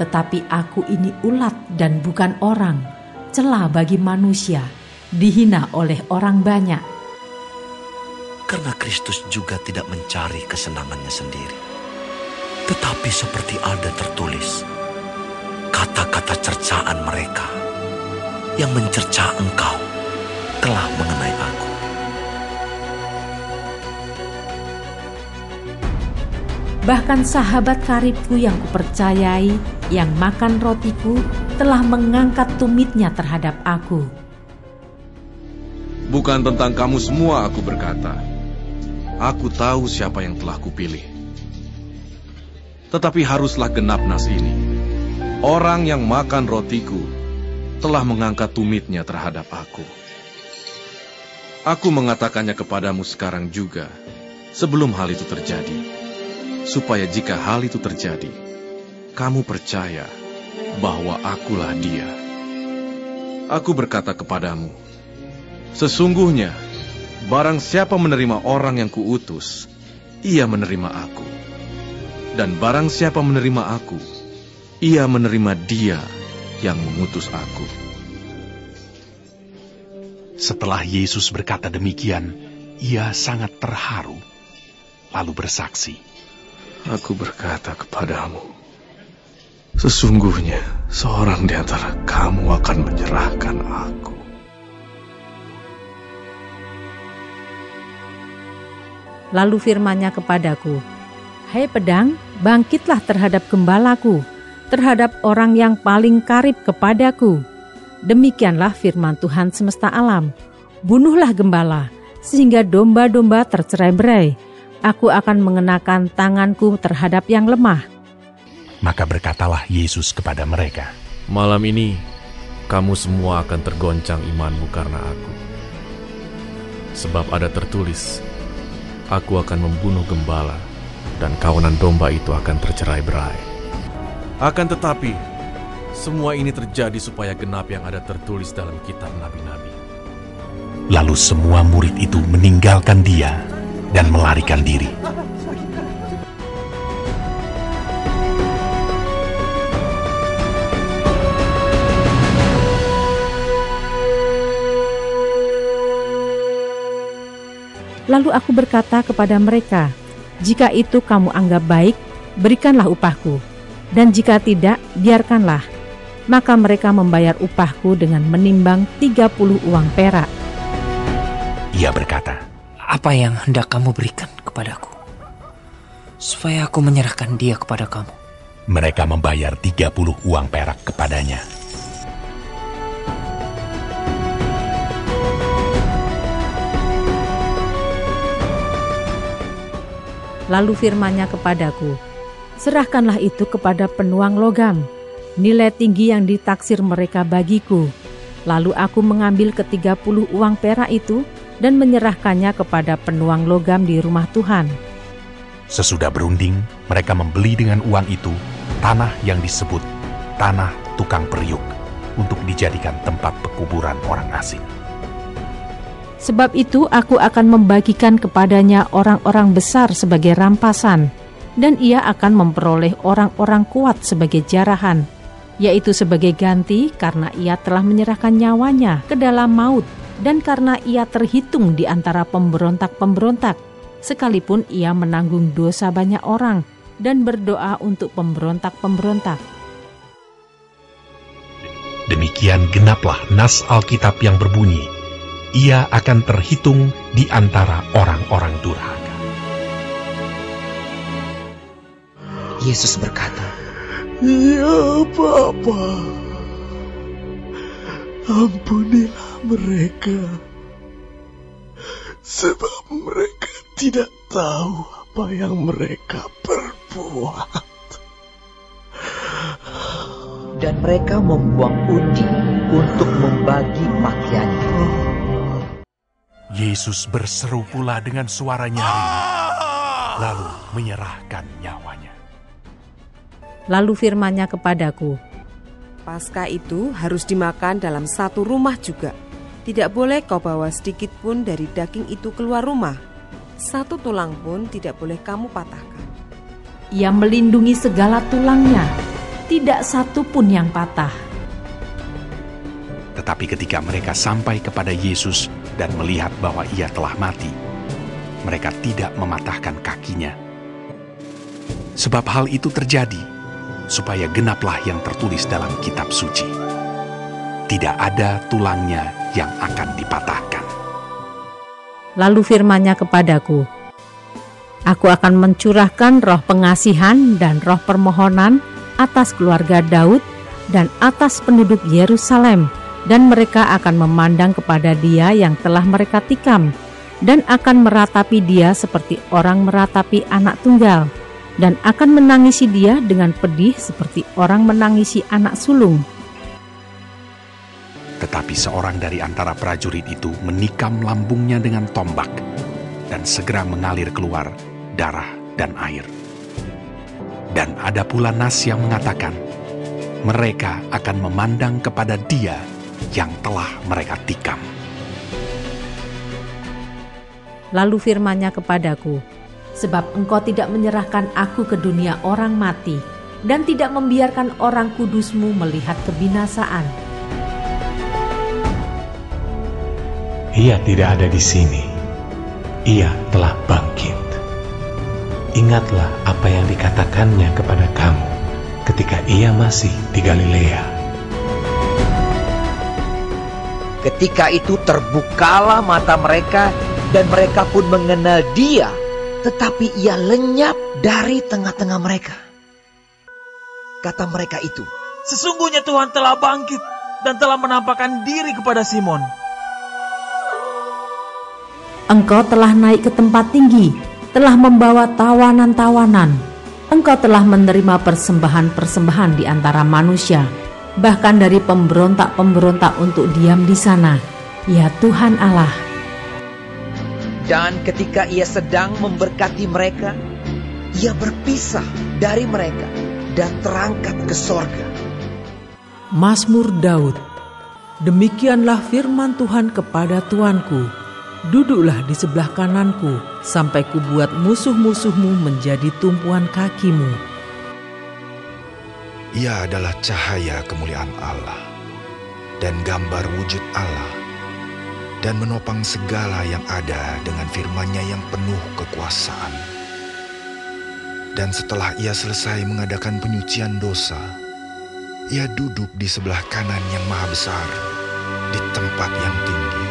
Tetapi aku ini ulat dan bukan orang, celah bagi manusia, dihina oleh orang banyak. Karena Kristus juga tidak mencari kesenangannya sendiri. Tetapi seperti ada tertulis, kata-kata cercaan mereka yang mencerca engkau telah mengenai aku. Bahkan sahabat karibku yang kupercayai, yang makan rotiku, telah mengangkat tumitnya terhadap aku. Bukan tentang kamu semua aku berkata. Aku tahu siapa yang telah kupilih. Tetapi haruslah genap nas ini. Orang yang makan rotiku telah mengangkat tumitnya terhadap aku. Aku mengatakannya kepadamu sekarang juga, sebelum hal itu terjadi. Supaya jika hal itu terjadi, kamu percaya bahwa akulah dia. Aku berkata kepadamu, sesungguhnya, barang siapa menerima orang yang kuutus, ia menerima aku. Dan barang siapa menerima aku, ia menerima dia yang mengutus aku. Setelah Yesus berkata demikian, ia sangat terharu, lalu bersaksi, Aku berkata kepadamu, sesungguhnya seorang di antara kamu akan menyerahkan aku. Lalu firman-Nya kepadaku, Hai pedang, bangkitlah terhadap gembalaku, terhadap orang yang paling karib kepadaku. Demikianlah firman Tuhan semesta alam. Bunuhlah gembala, sehingga domba-domba tercerai-berai. Aku akan mengenakan tanganku terhadap yang lemah. Maka berkatalah Yesus kepada mereka, Malam ini, kamu semua akan tergoncang imanmu karena aku. Sebab ada tertulis, Aku akan membunuh gembala, dan kawanan domba itu akan tercerai-berai. Akan tetapi, semua ini terjadi supaya genap yang ada tertulis dalam kitab nabi-nabi. Lalu semua murid itu meninggalkan dia dan melarikan diri. Lalu aku berkata kepada mereka, jika itu kamu anggap baik, berikanlah upahku. Dan jika tidak, biarkanlah. Maka mereka membayar upahku dengan menimbang 30 uang perak. Ia berkata, Apa yang hendak kamu berikan kepadaku, supaya aku menyerahkan dia kepada kamu? Mereka membayar 30 uang perak kepadanya. Lalu firman-Nya kepadaku, serahkanlah itu kepada penuang logam, nilai tinggi yang ditaksir mereka bagiku. Lalu aku mengambil ke-30 uang perak itu dan menyerahkannya kepada penuang logam di rumah Tuhan. Sesudah berunding, mereka membeli dengan uang itu tanah yang disebut tanah tukang periuk untuk dijadikan tempat pekuburan orang asing. Sebab itu aku akan membagikan kepadanya orang-orang besar sebagai rampasan, dan ia akan memperoleh orang-orang kuat sebagai jarahan, yaitu sebagai ganti karena ia telah menyerahkan nyawanya ke dalam maut, dan karena ia terhitung di antara pemberontak-pemberontak, sekalipun ia menanggung dosa banyak orang dan berdoa untuk pemberontak-pemberontak. Demikian genaplah nas Alkitab yang berbunyi, ia akan terhitung di antara orang-orang durhaka. Yesus berkata, Ya Bapa, ampunilah mereka, sebab mereka tidak tahu apa yang mereka perbuat. Dan mereka membuang undi untuk membagi pakaiannya. Yesus berseru pula dengan suara nyaring, lalu menyerahkan nyawanya. Lalu firman-Nya kepadaku, Paskah itu harus dimakan dalam satu rumah juga. Tidak boleh kau bawa sedikit pun dari daging itu keluar rumah. Satu tulang pun tidak boleh kamu patahkan. ia melindungi segala tulangnya. tidak satu pun yang patah. Tetapi ketika mereka sampai kepada Yesus dan melihat bahwa ia telah mati, mereka tidak mematahkan kakinya. Sebab hal itu terjadi supaya genaplah yang tertulis dalam kitab suci. Tidak ada tulangnya yang akan dipatahkan. Lalu firman-Nya kepadaku, Aku akan mencurahkan roh pengasihan dan roh permohonan atas keluarga Daud dan atas penduduk Yerusalem, dan mereka akan memandang kepada Dia yang telah mereka tikam, dan akan meratapi Dia seperti orang meratapi anak tunggal, dan akan menangisi Dia dengan pedih seperti orang menangisi anak sulung. Tetapi seorang dari antara prajurit itu menikam lambungnya dengan tombak, dan segera mengalir keluar darah dan air. Dan ada pula nas yang mengatakan, mereka akan memandang kepada Dia yang telah mereka tikam. Lalu firman-Nya kepadaku, Sebab Engkau tidak menyerahkan aku ke dunia orang mati, dan tidak membiarkan orang kudus-Mu melihat kebinasaan. Ia tidak ada di sini. Ia telah bangkit. Ingatlah apa yang dikatakannya kepada kamu ketika ia masih di Galilea. Ketika itu terbukalah mata mereka dan mereka pun mengenal Dia, tetapi ia lenyap dari tengah-tengah mereka. Kata mereka itu, Sesungguhnya Tuhan telah bangkit dan telah menampakkan diri kepada Simon. Engkau telah naik ke tempat tinggi, telah membawa tawanan-tawanan. Engkau telah menerima persembahan-persembahan di antara manusia, bahkan dari pemberontak-pemberontak untuk diam di sana, ya Tuhan Allah. dan ketika ia sedang memberkati mereka, ia berpisah dari mereka dan terangkat ke sorga. Mazmur Daud. Demikianlah firman Tuhan kepada Tuanku, duduklah di sebelah kananku, sampai kubuat musuh-musuhmu menjadi tumpuan kakimu. Ia adalah cahaya kemuliaan Allah dan gambar wujud Allah, dan menopang segala yang ada dengan firman-Nya yang penuh kekuasaan. Dan setelah ia selesai mengadakan penyucian dosa, ia duduk di sebelah kanan yang maha besar, di tempat yang tinggi.